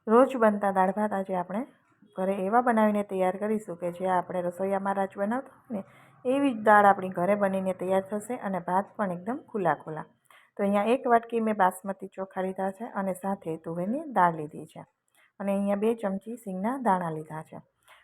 રોજ બનતા દાળ ભાત આજે આપણે ઘરે એવા બનાવીને તૈયાર કરીશું કે જે આપણે રસોઈયામાં રાજ બનાવતા હોય ને એવી જ દાળ આપણી ઘરે બનીને તૈયાર થશે અને ભાત પણ એકદમ ખુલ્લા ખુલ્લા. તો અહીંયા 1 વાટકી મેં બાસમતી ચોખા લીધા છે અને સાથે તુવેરની દાળ લીધી છે અને અહીંયા 2 ચમચી સિંગના દાણા લીધા છે.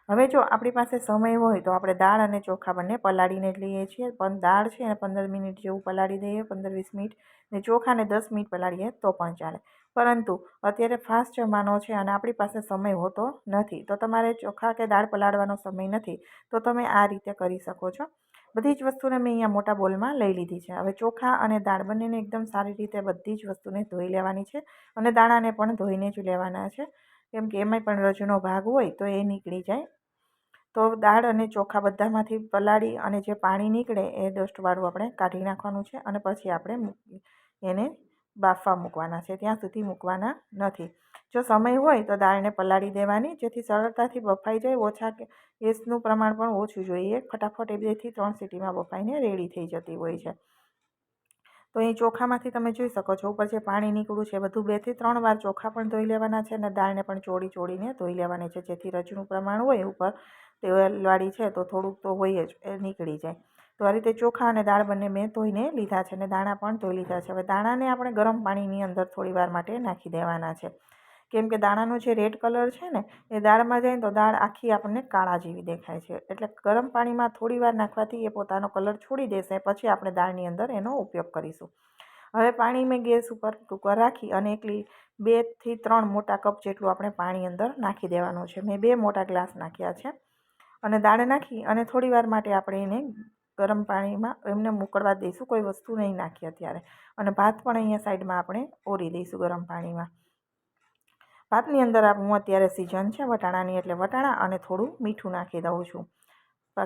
હવે જો આપણી પાસે સમય હોય તો આપણે દાળ અને ચોખા બંને પલાળીને જ લઈએ છીએ, પણ દાળ છે એને 15 મિનિટ જેવું પલાળી દઈએ, 15-20 મિનિટ, ને ચોખાને 10 મિનિટ પલાળીએ તો પણ ચાલે. પરંતુ અત્યારે ફાસ્ટ જમાનો છે અને આપણી પાસે સમય હોતો નથી, તો તમારે ચોખા કે દાળ પલાળવાનો સમય નથી તો તમે આ રીતે કરી શકો છો. બધી જ વસ્તુને મેં અહીંયા મોટા બોલમાં લઈ લીધી છે. હવે ચોખા અને દાળ બંનેને એકદમ સારી રીતે બધી જ વસ્તુને ધોઈ લેવાની છે અને દાણાને પણ ધોઈને જ લેવાના છે, કેમ કે એમાંય પણ રજનો ભાગ હોય તો એ નીકળી જાય. તો દાળ અને ચોખા બધામાંથી પલાળી અને જે પાણી નીકળે એ ડસ્ટવાળું આપણે કાઢી નાખવાનું છે અને પછી આપણે એને બાફવા મૂકવાના છે, ત્યાં સુધી મૂકવાના નથી. જો સમય હોય તો દાળને પલાળી દેવાની, જેથી સરળતાથી બફાઈ જાય. ઓછા ગેસનું પ્રમાણ પણ ઓછું જોઈએ, ફટાફટ એ 2 થી 3 સીટીમાં બફાઈને રેડી થઈ જતી હોય છે. તો અહીં ચોખામાંથી તમે જોઈ શકો છો ઉપર જે પાણી નીકળ્યું છે બધું 2 થી 3 વાર ચોખા પણ ધોઈ લેવાના છે અને દાળને પણ ચોળીને ધોઈ લેવાની છે, જેથી રજનું પ્રમાણ હોય ઉપર તેલવાળી છે તો થોડુંક તો હોય જ, એ નીકળી જાય. તો આ રીતે ચોખા અને દાળ બંને મેં ધોઈને લીધા છે અને દાણા પણ ધોઈ લીધા છે. હવે દાણાને આપણે ગરમ પાણીની અંદર થોડી વાર માટે નાખી દેવાના છે, કેમ કે દાણાનો જે રેડ કલર છે ને એ દાળમાં જાય તો દાળ આખી આપણને કાળા જેવી દેખાય છે. એટલે ગરમ પાણીમાં થોડી વાર નાખવાથી એ પોતાનો કલર છોડી દેશે, પછી આપણે દાળની અંદર એનો ઉપયોગ કરીશું. હવે પાણી મેં ગેસ ઉપર કુકર રાખી અને 2 થી 3 મોટા કપ જેટલું આપણે પાણી અંદર નાખી દેવાનું છે. મેં 2 મોટા ગ્લાસ નાખ્યા છે અને દાળ નાખી અને થોડી વાર માટે આપણે એને ગરમ પાણીમાં એમને ઉકળવા દઈશું, કોઈ વસ્તુ નહીં નાખીએ અત્યારે. અને ભાત પણ અહીંયા સાઈડમાં આપણે ઓરી દઈશું ગરમ પાણીમાં. ભાતની અંદર હું અત્યારે સિઝન છે વટાણાની, એટલે વટાણા અને થોડું મીઠું નાખી દઉં છું.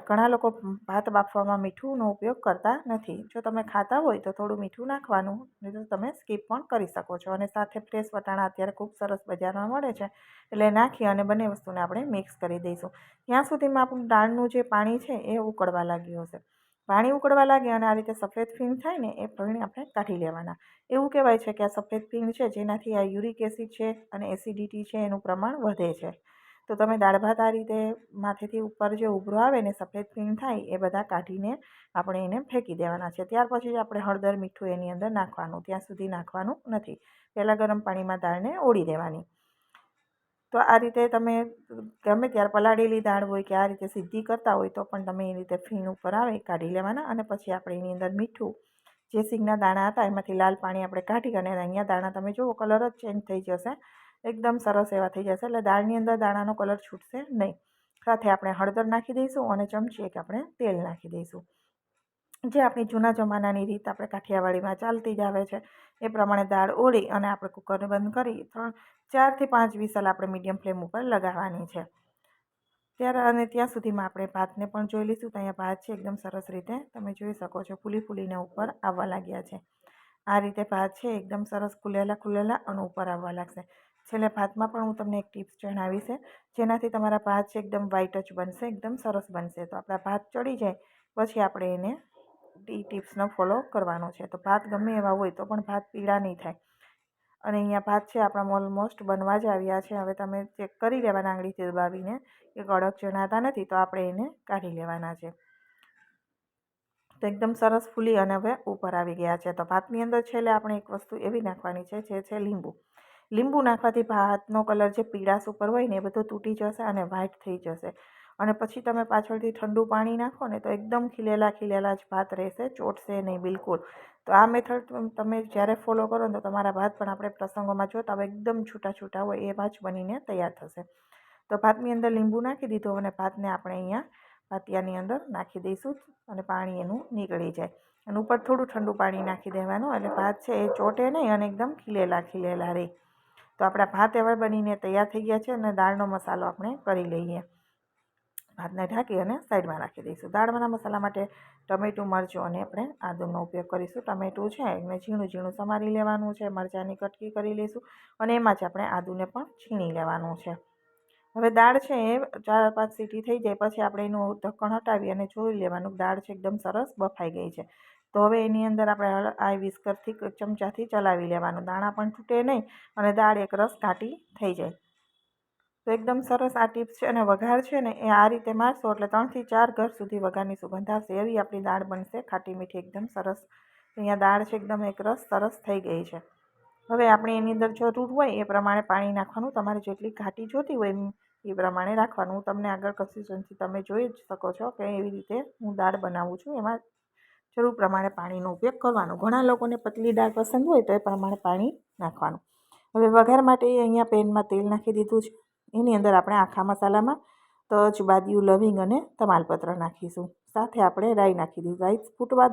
ઘણા લોકો ભાત બાફવામાં મીઠુંનો ઉપયોગ કરતા નથી. જો તમે ખાતા હોય તો થોડું મીઠું નાખવાનું, નહીં તો તમે સ્કીપ પણ કરી શકો છો. અને સાથે ફ્રેશ વટાણા અત્યારે ખૂબ સરસ બજારમાં મળે છે, એટલે નાખી અને બંને વસ્તુને આપણે મિક્સ કરી દઈશું. ત્યાં સુધીમાં આપણું દાળનું જે પાણી છે એ ઉકળવા લાગ્યું હશે. પાણી ઉકળવા લાગે અને આ રીતે સફેદ ફીણ થાય ને એ ફીણ આપણે કાઢી લેવાના. એવું કહેવાય છે કે આ સફેદ ફીણ છે જેનાથી આ યુરિક એસિડ છે અને એસિડિટી છે એનું પ્રમાણ વધે છે. તો તમે દાળ ભાત આ રીતે માથેથી ઉપર જે ઉભરો આવે ને સફેદ ફીણ થાય એ બધા કાઢીને આપણે એને ફેંકી દેવાના છે. ત્યાર પછી જ આપણે હળદર મીઠું એની અંદર નાખવાનું, ત્યાં સુધી નાખવાનું નથી. પહેલાં ગરમ પાણીમાં દાળને ઓળી દેવાની. તો આ રીતે તમે ગમે ત્યારે પલાળેલી દાળ હોય કે આ રીતે સીધી કરતા હોય તો પણ તમે એ રીતે ફીણ ઉપર આવે કાઢી લેવાના અને પછી આપણે એની અંદર મીઠું, જે સિંગના દાણા હતા એમાંથી લાલ પાણી આપણે કાઢી અને અહીંયા દાણા તમે જુઓ કલર જ ચેન્જ થઈ જશે, એકદમ સરસ એવા થઈ જશે. એટલે દાળની અંદર દાણાનો કલર છૂટશે નહીં. સાથે આપણે હળદર નાખી દઈશું અને ચમચી એક આપણે તેલ નાખી દઈશું. જે આપણી જૂના જમાનાની રીત આપણે કાઠિયાવાડીમાં ચાલતી જ આવે છે એ પ્રમાણે દાળ ઓળી અને આપણે કુકરને બંધ કરી 4 થી 5 વિસલ આપણે મીડિયમ ફ્લેમ ઉપર લગાવવાની છે. અને ત્યાં સુધીમાં આપણે ભાતને પણ જોઈ લઈશું. તો અહીંયા ભાત છે એકદમ સરસ રીતે તમે જોઈ શકો છો ફૂલીને ઉપર આવવા લાગ્યા છે. આ રીતે ભાત છે એકદમ સરસ ખુલેલા અને ઉપર આવવા લાગશે. છેલ્લે ભાતમાં પણ હું તમને એક ટિપ્સ જણાવીશ છે, જેનાથી તમારા ભાત છે એકદમ વ્હાઈટ જ બનશે, એકદમ સરસ બનશે. તો આપણા ભાત ચડી જાય પછી આપણે એને ટિપ્સનો ફોલો કરવાનો છે. તો ભાત ગમે એવા હોય તો પણ ભાત પીળા નહીં થાય. અને અહીંયા ભાત છે આપણા ઓલમોસ્ટ બનવા જ આવ્યા છે. હવે તમે ચેક કરી લેવાના આંગળીથી દબાવીને કે કડક જણાતા નથી તો આપણે એને કાઢી લેવાના છે. તો એકદમ સરસ ફૂલી અને હવે ઉપર આવી ગયા છે. તો ભાતની અંદર છેલ્લે આપણે એક વસ્તુ એવી નાખવાની છે જે છે લીંબુ. લીંબુ નાખવાથી ભાતનો કલર જે પીળાશ ઉપર હોય ને એ બધું તૂટી જશે અને વ્હાઈટ થઈ જશે. અને પછી તમે પાછળથી ઠંડુ પાણી નાખો ને તો એકદમ ખીલેલા જ ભાત રહેશે, ચોટશે નહીં બિલકુલ. તો આ મેથડ તમે જ્યારે ફોલો કરો ને તો તમારા ભાત પણ આપણે પ્રસંગોમાં જોતા હોય એકદમ છૂટા હોય એવા જ બનીને તૈયાર થશે. તો ભાતની અંદર લીંબુ નાખી દીધું અને ભાતને આપણે અહીંયા પાતિયાની અંદર નાખી દઈશું અને પાણી એનું નીકળી જાય. અને ઉપર થોડું ઠંડુ પાણી નાખી દેવાનું એટલે ભાત છે એ ચોટે નહીં અને એકદમ ખીલેલા રહે. તો આપણા ભાત હવે બનીને તૈયાર થઈ ગયા છે અને દાળનો મસાલો આપણે કરી લઈએ. ભાતને ઢાંકી અને સાઈડમાં રાખી દઈશું. દાળના મસાલા માટે ટમેટું, મરચું અને આપણે આદુનો ઉપયોગ કરીશું. ટમેટું છે એને ઝીણું સમારી લેવાનું છે, મરચાંની કટકી કરી લઈશું અને એમાં જ આપણે આદુને પણ છીણી લેવાનું છે. હવે દાળ છે એ 4-5 સીટી થઈ જાય પછી આપણે એનું ઢક્કણ હટાવી અને જોઈ લેવાનું દાળ છે એકદમ સરસ બફાઈ ગઈ છે. તો હવે એની અંદર આપણે આ વિસ્કરથી ચમચાથી ચલાવી લેવાનું, દાણા પણ તૂટે નહીં અને દાળ એકરસ ઘાટી થઈ જાય. તો એકદમ સરસ આ ટિપ્સ છે. અને વઘાર છે ને એ આ રીતે મારશો એટલે 3 થી 4 ઘર સુધી વઘારની સુગંધ આવશે. એવી આપણી દાળ બનશે, ખાટી મીઠી એકદમ સરસ. અહીંયા દાળ છે એકદમ એકરસ સરસ થઈ ગઈ છે. હવે આપણે એની અંદર જરૂર હોય એ પ્રમાણે પાણી નાખવાનું. તમારે જેટલી ઘાટી જોતી હોય એ પ્રમાણે રાખવાનું. હું તમને આગળ કન્સિસ્ટન્સી તમે જોઈ જ શકો છો કે એવી રીતે હું દાળ બનાવું છું. એમાં જરૂર પ્રમાણે પાણીનો ઉપયોગ કરવાનો. ઘણા લોકોને પતલી દાળ પસંદ હોય તો એ પ્રમાણે પાણી નાખવાનું. હવે વઘાર માટે અહીંયા પેનમાં તેલ નાખી દીધું છે. એની અંદર આપણે આખા મસાલામાં તજ, બાદિયું, લવિંગ અને તમાલપત્ર નાખીશું. સાથે આપણે રાઈ નાખી દીધું. રાઈ ફૂટવા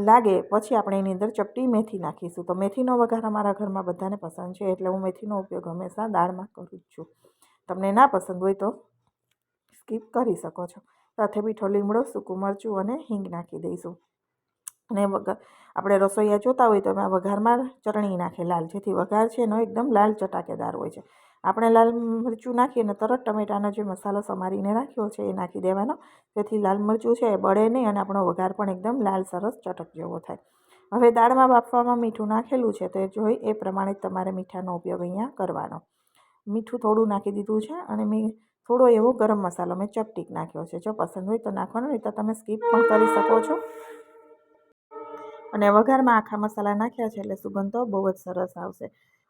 લાગે પછી આપણે એની અંદર ચપટી મેથી નાખીશું. તો મેથીનો વઘાર અમારા ઘરમાં બધાને પસંદ છે એટલે હું મેથીનો ઉપયોગ હંમેશા દાળમાં કરું જ છું. તમને ના પસંદ હોય તો સ્કીપ કરી શકો છો. સાથે મીઠો લીમડો, સૂકું મરચું અને હિંગ નાખી દઈશું. અને આપણે રસોઈયા જોતા હોય તો એમાં વઘારમાં ચટણી નાખે લાલ, જેથી વઘાર છે એનો એકદમ લાલ ચટાકેદાર હોય છે. આપણે લાલ મરચું નાખીએ અને તરત ટમેટાનો જે મસાલો સમારીને રાખ્યો છે એ નાખી દેવાનો, જેથી લાલ મરચું છે એ બળે નહીં અને આપણો વઘાર પણ એકદમ લાલ સરસ ચટક જેવો થાય. હવે દાળમાં બાફવામાં મીઠું નાખેલું છે તે જોઈ એ પ્રમાણે તમારે મીઠાનો ઉપયોગ અહીંયા કરવાનો. મીઠું થોડું નાખી દીધું છે અને મેં થોડો એવો ગરમ મસાલો મેં ચપટીક નાખ્યો છે. જો પસંદ હોય તો નાખવાનો, નહીં તો તમે સ્કીપ પણ કરી શકો છો. અને વઘારમાં આખા મસાલા નાખ્યા છે એટલે સુગંધ તો બહુ જ સરસ આવશે.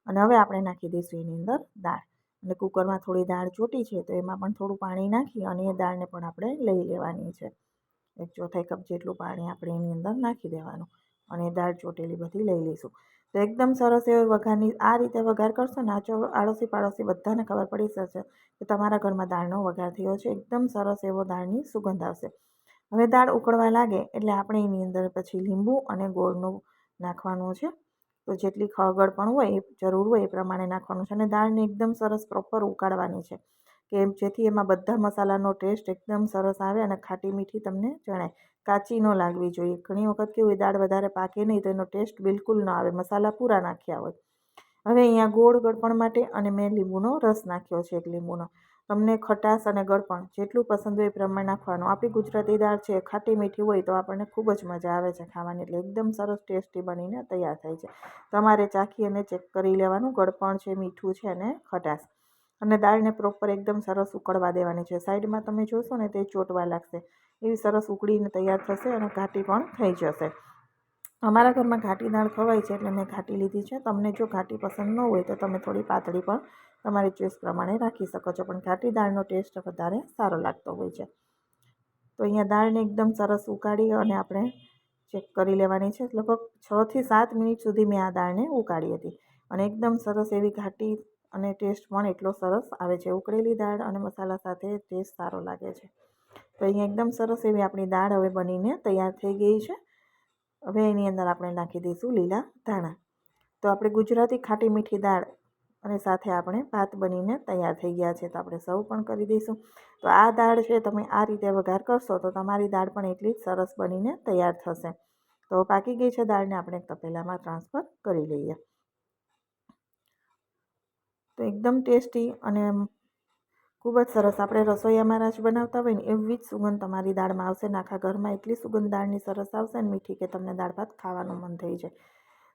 અને હવે આપણે નાખી દઈશું એની અંદર દાળ. અને કુકરમાં થોડી દાળ ચોટી છે તો એમાં પણ થોડું પાણી નાખી અને એ દાળને પણ આપણે લઈ લેવાની છે. 1/4 કપ જેટલું પાણી આપણે એની અંદર નાખી દેવાનું અને દાળ ચોટેલી બધી લઈ લઈશું. તો એકદમ સરસ એ વઘારની આ રીતે વઘાર કરશો ને આડોશી પાડોશી બધાને ખબર પડી જશે કે તમારા ઘરમાં દાળનો વઘાર થયો છે. એકદમ સરસ એવો દાળની સુગંધ આવશે. હવે દાળ ઉકળવા લાગે એટલે આપણે એની અંદર પછી લીંબુ અને ગોળનું નાખવાનું છે. તો જેટલી ખળગળ પણ હોય એ જરૂર હોય એ પ્રમાણે નાખવાનું છે. અને દાળને એકદમ સરસ પ્રોપર ઉકાળવાની છે કે જેથી એમાં બધા મસાલાનો ટેસ્ટ એકદમ સરસ આવે અને ખાટી મીઠી તમને જણાય. કાચી ન લાગવી જોઈએ. ઘણી વખત કેવું હોય દાળ વધારે પાકે નહીં તો એનો ટેસ્ટ બિલકુલ ન આવે, મસાલા પૂરા નાખ્યા હોય. હવે અહીંયા ગોળ ગળપણ માટે અને મેં લીંબુનો રસ નાખ્યો છે, એક લીંબુનો. તમને ખટાશ અને ગળપણ જેટલું પસંદ હોય એ પ્રમાણે નાખવાનું. આપણી ગુજરાતી દાળ છે ખાટી મીઠી હોય તો આપણને ખૂબ જ મજા આવે છે ખાવાની. એટલે એકદમ સરસ ટેસ્ટી બનીને તૈયાર થાય છે. તમારે ચાખી અને ચેક કરી લેવાનું ગળપણ છે, મીઠું છે અને ખટાશ. અને દાળને પ્રોપર એકદમ સરસ ઉકળવા દેવાની છે. સાઈડમાં તમે જોશો ને તે ચોટવા લાગશે. એવી સરસ ઉકળીને તૈયાર થશે અને ઘાટી પણ થઈ જશે. અમારા ઘરમાં ઘાટી દાળ ખવાય છે એટલે મેં ઘાટી લીધી છે. તમને જો ઘાટી પસંદ ન હોય તો તમે થોડી પાતળી પણ તમારી ચોઈસ પ્રમાણે રાખી શકો છો. પણ ઘાટી દાળનો ટેસ્ટ વધારે સારો લાગતો હોય છે. તો અહીંયા દાળને એકદમ સરસ ઉકાળી અને આપણે ચેક કરી લેવાની છે. લગભગ 6 થી 7 મિનિટ સુધી મેં આ દાળને ઉકાળી હતી અને એકદમ સરસ એવી ઘાટી અને ટેસ્ટ પણ એટલો સરસ આવે છે. ઉકળેલી દાળ અને મસાલા સાથે ટેસ્ટ સારો લાગે છે. તો અહીંયા એકદમ સરસ એવી આપણી દાળ હવે બનીને તૈયાર થઈ ગઈ છે. હવે એની અંદર આપણે નાખી દઈશું લીલા ધાણા. તો આપણે ગુજરાતી ખાટી મીઠી દાળ અને સાથે આપણે ભાત બનીને તૈયાર થઈ ગયા છે. તો આપણે સર્વ પણ કરી દઈશું. તો આ દાળ છે તમે આ રીતે વઘાર કરશો તો તમારી દાળ પણ એટલી જ સરસ બનીને તૈયાર થશે. તો પાકી ગઈ છે દાળને આપણે તપેલામાં ટ્રાન્સફર કરી લઈએ. તો એકદમ ટેસ્ટી અને ખૂબ જ સરસ આપણે રસોઈયામાં રાજ બનાવતા હોય ને એવી જ સુગંધ તમારી દાળમાં આવશે ને આખા ઘરમાં એટલી સુગંધ દાળની સરસ આવશે ને મીઠી કે તમને દાળ ભાત ખાવાનું મન થઈ જાય.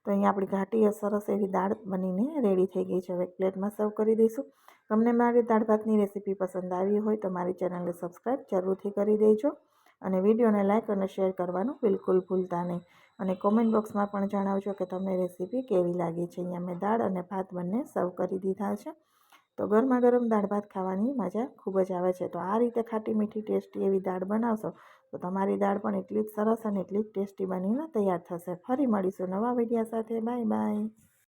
તો અહીંયા આપણી ઘાટી સરસ એવી દાળ બનીને રેડી થઈ ગઈ છે. હવે એક પ્લેટમાં સર્વ કરી દઈશું. તમને મારી દાળ ભાતની રેસીપી પસંદ આવી હોય તો મારી ચેનલને સબસ્ક્રાઈબ જરૂરથી કરી દેજો અને વિડીયોને લાઇક અને શેર કરવાનું બિલકુલ ભૂલતા નહીં. અને કોમેન્ટ બોક્સમાં પણ જણાવજો કે તમને રેસીપી કેવી લાગી છે. અહીંયા મેં દાળ અને ભાત બંને સર્વ કરી દીધા છે. તો ગરમા ગરમ દાળ ભાત ખાવાની મજા ખૂબ જ આવે છે. તો આ રીતે ખાટી મીઠી ટેસ્ટી એવી દાળ બનાવશો તો તમારી દાળ પણ એટલી જ સરસ અને એટલી જ ટેસ્ટી બનીને તૈયાર થશે. ફરી મળીશું નવા વિડીયો સાથે. Bye bye.